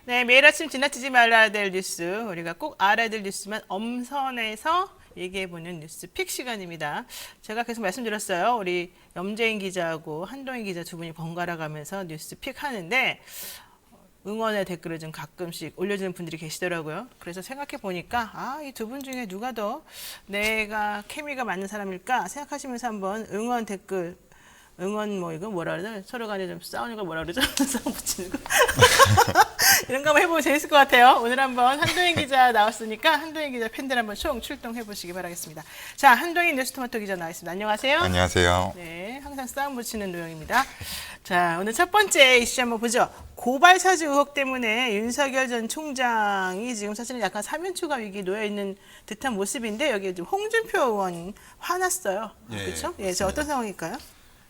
네, 매일 아침 지나치지 말아야 될 뉴스, 우리가 꼭 알아야 될 뉴스만 엄선해서 얘기해보는 뉴스 픽 시간입니다. 제가 계속 말씀드렸어요. 우리 염재인 기자하고 한동희 기자 두 분이 번갈아 가면서 뉴스 픽 하는데 응원의 댓글을 좀 가끔씩 올려주는 분들이 계시더라고요. 그래서 생각해 보니까 이 두 분 중에 누가 더 내가 케미가 맞는 사람일까 생각하시면서 한번 응원 댓글 응원 이거 뭐라 그러죠? 서로 간에 좀 싸우는 거 뭐라 그러죠? 싸움 붙이는 거? 이런 거 한번 해보면 재밌을 것 같아요. 오늘 한번 한동희 기자 나왔으니까 한동희 기자 팬들 한번 총 출동해 보시기 바라겠습니다. 자, 한동희 뉴스토마토 기자 나와있습니다. 안녕하세요. 안녕하세요. 네, 항상 싸움 붙이는 노영입니다. 자, 오늘 첫 번째 이슈 한번 보죠. 고발 사주 의혹 때문에 윤석열 전 총장이 지금 사실은 약간 사면 초과 위기에 놓여 있는 듯한 모습인데 여기에 좀 홍준표 의원 화났어요. 그렇죠? 예, 저 어떤 상황일까요?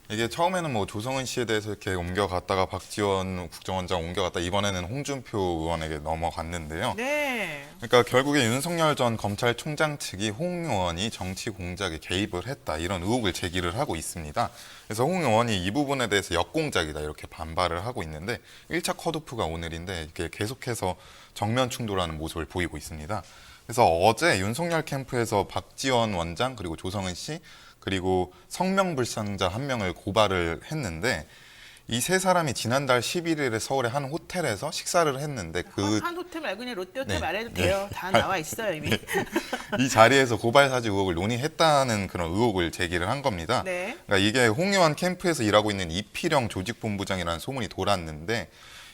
이게 처음에는 뭐 조성은 씨에 대해서 이렇게 옮겨갔다가 박지원 국정원장 옮겨갔다 이번에는 홍준표 의원에게 넘어갔는데요. 네. 그러니까 결국에 윤석열 전 검찰총장 측이 홍 의원이 정치 공작에 개입을 했다 이런 의혹을 제기를 하고 있습니다. 그래서 홍 의원이 이 부분에 대해서 역공작이다 이렇게 반발을 하고 있는데 1차 컷오프가 오늘인데 이게 계속해서 정면 충돌하는 모습을 보이고 있습니다. 그래서 어제 윤석열 캠프에서 박지원 원장 그리고 조성은 씨 그리고 성명불상자 한 명을 고발을 했는데 이 세 사람이 지난달 11일에 서울의 한 호텔에서 식사를 했는데 한 호텔 말고 그냥 롯데 호텔 네. 말해도 돼요. 다 나와 있어요 이미. 이 자리에서 고발 사주 의혹을 논의했다는 그런 의혹을 제기를 한 겁니다. 네. 그러니까 이게 홍 의원 캠프에서 일하고 있는 이필영 조직본부장이라는 소문이 돌았는데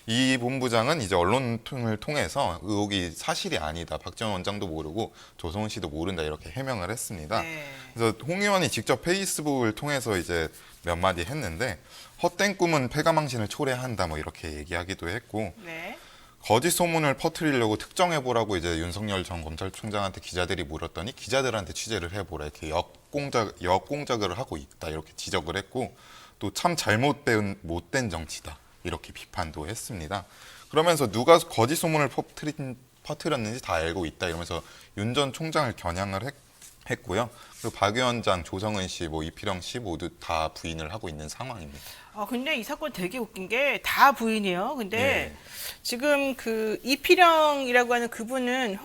이 본부장은 이제 언론을 통해서 의혹이 사실이 아니다. 박지원 원장도 모르고 조성은 씨도 모른다 이렇게 해명을 했습니다. 네. 그래서 홍 의원이 직접 페이스북을 통해서 이제 몇 마디 했는데 헛된 꿈은 패가망신을 초래한다 뭐 이렇게 얘기하기도 했고 네. 거짓 소문을 퍼뜨리려고 특정해보라고 이제 윤석열 전 검찰총장한테 기자들이 물었더니 기자들한테 취재를 해보라 이렇게 역공작을 하고 있다 이렇게 지적을 했고 또 참 못된 정치다 이렇게 비판도 했습니다. 그러면서 누가 거짓 소문을 퍼뜨렸는지 다 알고 있다 이러면서 윤 전 총장을 겨냥을 했고요. 그리고 박 위원장, 조성은 씨, 뭐 이필영 씨 모두 다 부인을 하고 있는 상황입니다. 근데 이 사건 되게 웃긴 게 다 부인이에요. 근데 네. 지금 그 이필영이라고 하는 그분은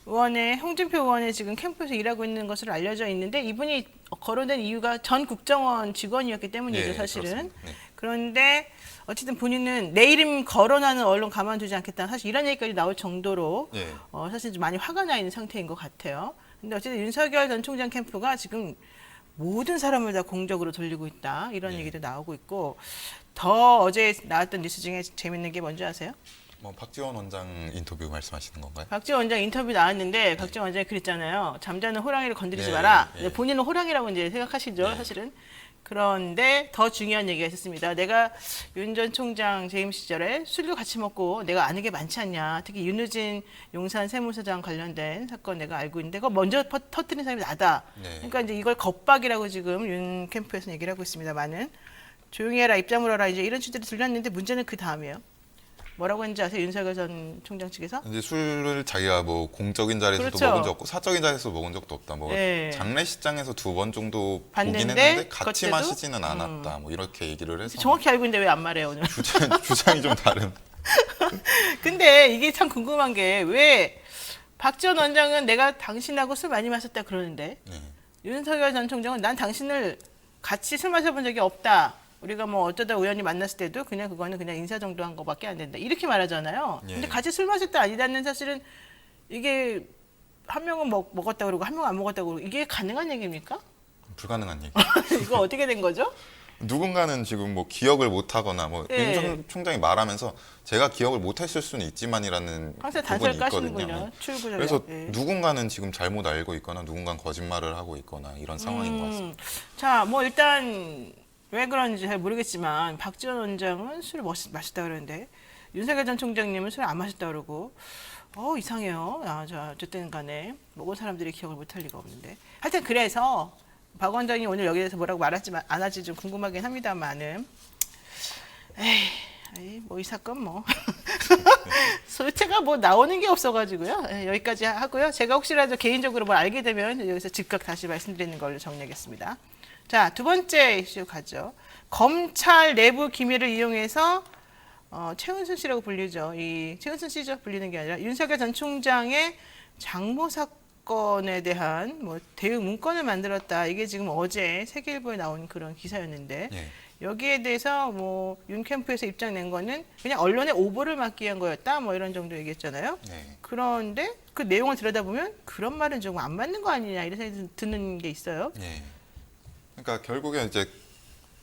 홍준표 의원의 지금 캠프에서 일하고 있는 것으로 알려져 있는데 이분이 거론된 이유가 전 국정원 직원이었기 때문이죠, 네, 사실은. 그렇습니다. 네. 그런데 어쨌든 본인은 내 이름 거론하는 언론 가만두지 않겠다. 사실 이런 얘기까지 나올 정도로 네. 사실 좀 많이 화가 나 있는 상태인 것 같아요. 근데 어쨌든 윤석열 전 총장 캠프가 지금 모든 사람을 다 공적으로 돌리고 있다. 이런 얘기도 나오고 있고 더 어제 나왔던 뉴스 중에 재밌는 게 뭔지 아세요? 뭐 박지원 원장 인터뷰 말씀하시는 건가요? 박지원 원장 인터뷰 나왔는데 박지원 원장이 그랬잖아요. 잠자는 호랑이를 건드리지 예, 마라. 예. 본인은 호랑이라고 이제 생각하시죠, 예. 사실은. 그런데 더 중요한 얘기가 있었습니다. 내가 윤 전 총장 재임 시절에 술도 같이 먹고 내가 아는 게 많지 않냐. 특히 윤우진 용산 세무서장 관련된 사건 내가 알고 있는데 그거 먼저 터뜨린 사람이 나다. 네. 그러니까 이제 이걸 겁박이라고 지금 윤 캠프에서 얘기를 하고 있습니다만은 조용히 해라, 입 다물어라 이제 이런 취지로 들렸는데 문제는 그 다음이에요. 뭐라고 했는지 아세요? 윤석열 전 총장 측에서? 이제 술을 자기가 뭐 공적인 자리에서도 그렇죠. 먹은 적 없고 사적인 자리에서 먹은 적도 없다. 뭐 네. 장례식장에서 2번 정도 보긴 봤는데 했는데 같이 그때도? 마시지는 않았다. 뭐 이렇게 얘기를 해서 정확히 알고 있는데 왜 안 말해요 오늘? 주장이 좀 다른. 근데 이게 참 궁금한 게 왜 박지원 원장은 내가 당신하고 술 많이 마셨다 그러는데 네. 윤석열 전 총장은 난 당신을 같이 술 마셔본 적이 없다. 우리가 뭐 어쩌다 우연히 만났을 때도 그냥 그거는 그냥 인사 정도 한 거밖에 안 된다. 이렇게 말하잖아요. 예. 근데 같이 술 마셨다 아니다는 사실은 이게 한 명은 먹었다 그러고 한 명은 안 먹었다 그러고 이게 가능한 얘기입니까? 불가능한 얘기. 이거 어떻게 된 거죠? 누군가는 지금 뭐 기억을 못하거나 뭐 네. 윤 총장이 말하면서 제가 기억을 못했을 수는 있지만이라는 항상 부분이 단서를 있거든요. 까시는군요. 출구를. 그래서 예. 누군가는 지금 잘못 알고 있거나 누군가는 거짓말을 하고 있거나 이런 상황인 것 같습니다. 자, 뭐 일단 왜 그런지 잘 모르겠지만 박지원 원장은 술을 마셨다 그러는데 윤석열 전 총장님은 술을 안 마셨다 그러고 이상해요. 어쨌든 간에 먹은 사람들이 기억을 못할 리가 없는데 하여튼 그래서 박 원장이 오늘 여기에 대해서 뭐라고 말할지 안 할지 좀 궁금하긴 합니다만은 뭐 이 사건 뭐 소체가 뭐 나오는 게 없어가지고요. 여기까지 하고요. 제가 혹시라도 개인적으로 뭘 알게 되면 여기서 즉각 다시 말씀드리는 걸로 정리하겠습니다. 자, 두 번째 이슈 가죠. 검찰 내부 기밀을 이용해서 최은순 씨라고 불리죠. 이 최은순 씨죠. 불리는 게 아니라 윤석열 전 총장의 장모 사건에 대한 뭐 대응 문건을 만들었다. 이게 지금 어제 세계일보에 나온 그런 기사였는데 예. 여기에 대해서 뭐 윤 캠프에서 입장 낸 거는 그냥 언론의 오보를 막기 위한 거였다. 뭐 이런 정도 얘기했잖아요. 네. 그런데 그 내용을 들여다보면 그런 말은 조금 안 맞는 거 아니냐 이런 생각이 드는 게 있어요. 예. 그러니까 결국에 이제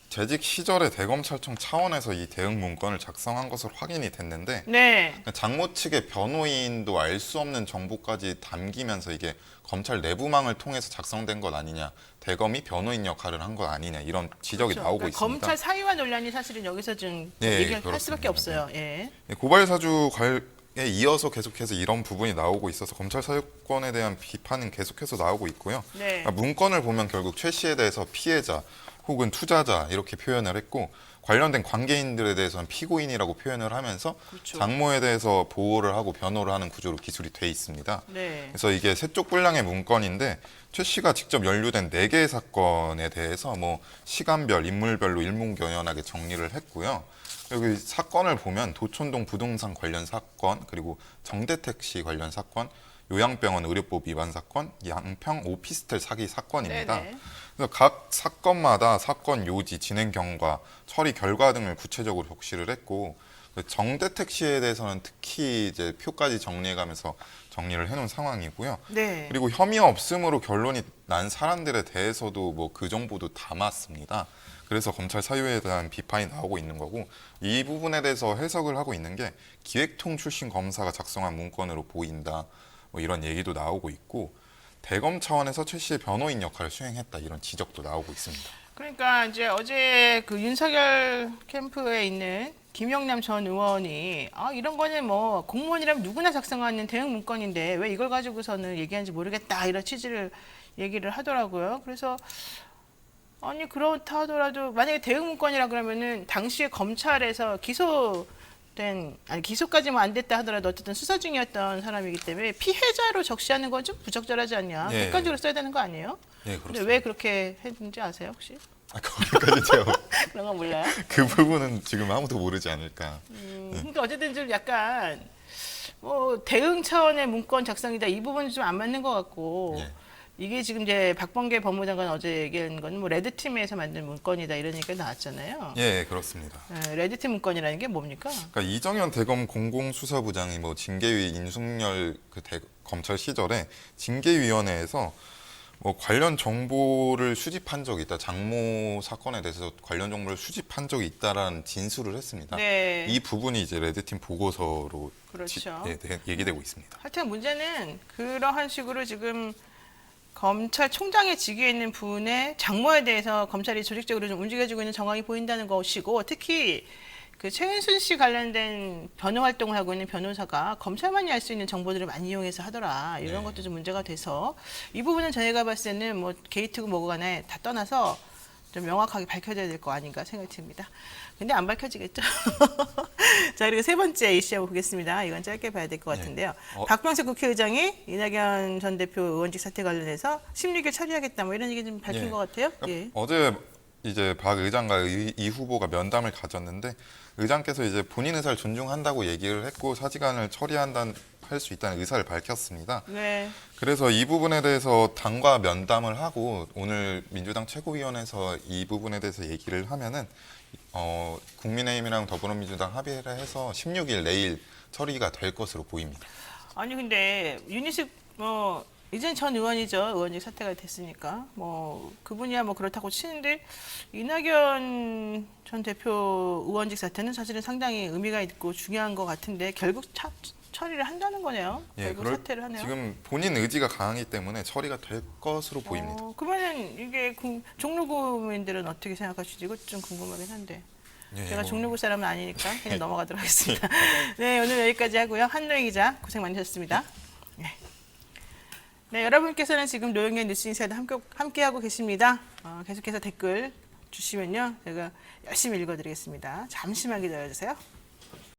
재직 시절에 대검찰청 차원에서 이 대응 문건을 작성한 것으로 확인이 됐는데 네. 그러니까 장모 측의 변호인도 알 수 없는 정보까지 담기면서 이게 검찰 내부망을 통해서 작성된 것 아니냐, 대검이 변호인 역할을 한 것 아니냐 이런 지적이 그렇죠. 나오고 그러니까 있습니다. 검찰 사위와 논란이 사실은 여기서 좀 네, 얘기할 그렇습니다. 수밖에 없어요. 예. 고발 사주에 이어서 계속해서 이런 부분이 나오고 있어서 검찰 사유권에 대한 비판은 계속해서 나오고 있고요. 네. 그러니까 문건을 보면 결국 최 씨에 대해서 피해자 혹은 투자자 이렇게 표현을 했고 관련된 관계인들에 대해서는 피고인이라고 표현을 하면서 그렇죠. 장모에 대해서 보호를 하고 변호를 하는 구조로 기술이 돼 있습니다. 네. 그래서 이게 세 쪽 분량의 문건인데 최 씨가 직접 연루된 4개의 사건에 대해서 뭐 시간별, 인물별로 일목요연하게 정리를 했고요. 여기 사건을 보면 도촌동 부동산 관련 사건, 그리고 정대택 씨 관련 사건, 요양병원 의료법 위반 사건, 양평 오피스텔 사기 사건입니다. 네네. 그래서 각 사건마다 사건 요지, 진행 경과, 처리 결과 등을 구체적으로 적시를 했고 그 정대택 씨에 대해서는 특히 이제 표까지 정리해가면서 정리를 해놓은 상황이고요. 네. 그리고 혐의 없음으로 결론이 난 사람들에 대해서도 뭐 그 정보도 담았습니다. 그래서 검찰 사유에 대한 비판이 나오고 있는 거고 이 부분에 대해서 해석을 하고 있는 게 기획통 출신 검사가 작성한 문건으로 보인다. 뭐 이런 얘기도 나오고 있고 대검 차원에서 최 씨의 변호인 역할을 수행했다 이런 지적도 나오고 있습니다. 그러니까 이제 어제 그 윤석열 캠프에 있는 김영남 전 의원이 이런 거는 뭐 공무원이라면 누구나 작성하는 대응 문건인데 왜 이걸 가지고서는 얘기하는지 모르겠다 이런 취지를 얘기를 하더라고요. 그래서 아니 그렇다 하더라도 만약에 대응 문건이라 그러면은 당시에 검찰에서 기소까지만 안 됐다 하더라도 어쨌든 수사 중이었던 사람이기 때문에 피해자로 적시하는 건 좀 부적절하지 않냐. 예. 객관적으로 써야 되는 거 아니에요? 네, 근데 그렇습니다. 왜 그렇게 했는지 아세요 혹시? 거기까지 제가 그런 건 몰라요? 그 부분은 지금 아무도 모르지 않을까. 그러니까 어쨌든 좀 약간 뭐 대응 차원의 문건 작성이다 이 부분은 좀 안 맞는 것 같고 예. 이게 지금 이제 박범계 법무장관 어제 얘기한 건 뭐 레드팀에서 만든 문건이다 이런 얘기가 나왔잖아요. 예, 그렇습니다. 레드팀 문건이라는 게 뭡니까? 그러니까 이정현 대검 공공수사부장이 뭐 징계위 인순열 검찰 시절에 징계위원회에서 뭐 관련 정보를 수집한 적이 있다. 장모 사건에 대해서 관련 정보를 수집한 적이 있다라는 진술을 했습니다. 네. 이 부분이 이제 레드팀 보고서로 그렇죠. 얘기되고 있습니다. 하여튼 문제는 그러한 식으로 지금 검찰총장의 직위에 있는 분의 장모에 대해서 검찰이 조직적으로 좀 움직여주고 있는 정황이 보인다는 것이고 특히 그 최은순 씨 관련된 변호 활동을 하고 있는 변호사가 검찰만이 알 수 있는 정보들을 많이 이용해서 하더라. 이런 네. 것도 좀 문제가 돼서 이 부분은 저희가 봤을 때는 뭐 게이트고 뭐고 간에 다 떠나서 좀 명확하게 밝혀져야 될 거 아닌가 생각이 듭니다. 근데 안 밝혀지겠죠. 자, 그리고 세 번째 이슈 한번 보겠습니다. 이건 짧게 봐야 될 것 같은데요. 박병석 국회의장이 이낙연 전 대표 의원직 사태 관련해서 16일 처리하겠다 뭐 이런 얘기 좀 밝힌 예. 것 같아요. 그러니까 예. 어제 이제 박 의장과 이 후보가 면담을 가졌는데 의장께서 이제 본인 의사를 존중한다고 얘기를 했고 사직안을 할 수 있다는 의사를 밝혔습니다. 네. 그래서 이 부분에 대해서 당과 면담을 하고 오늘 민주당 최고위원회에서 이 부분에 대해서 얘기를 하면은 국민의힘이랑 더불어민주당 합의를 해서 16일 내일 처리가 될 것으로 보입니다. 아니 근데 유니스 이젠 전 의원이죠. 의원직 사퇴가 됐으니까 뭐 그분이야 뭐 그렇다고 치는데 이낙연 전 대표 의원직 사퇴는 사실은 상당히 의미가 있고 중요한 것 같은데 결국 처리를 한다는 거네요. 예, 결국 사퇴를 하네요. 지금 본인 의지가 강하기 때문에 처리가 될 것으로 보입니다. 그러면은 이게 종로구민들은 어떻게 생각하실지 이것 좀 궁금하긴 한데. 예, 제가 뭐. 종로구 사람은 아니니까 그냥 넘어가도록 하겠습니다. 네, 오늘 여기까지 하고요. 한노희 기자 고생 많으셨습니다. 네, 여러분께서는 지금 노영의 뉴스인사이드 함께하고 계십니다. 계속해서 댓글 주시면요. 제가 열심히 읽어드리겠습니다. 잠시만 기다려주세요.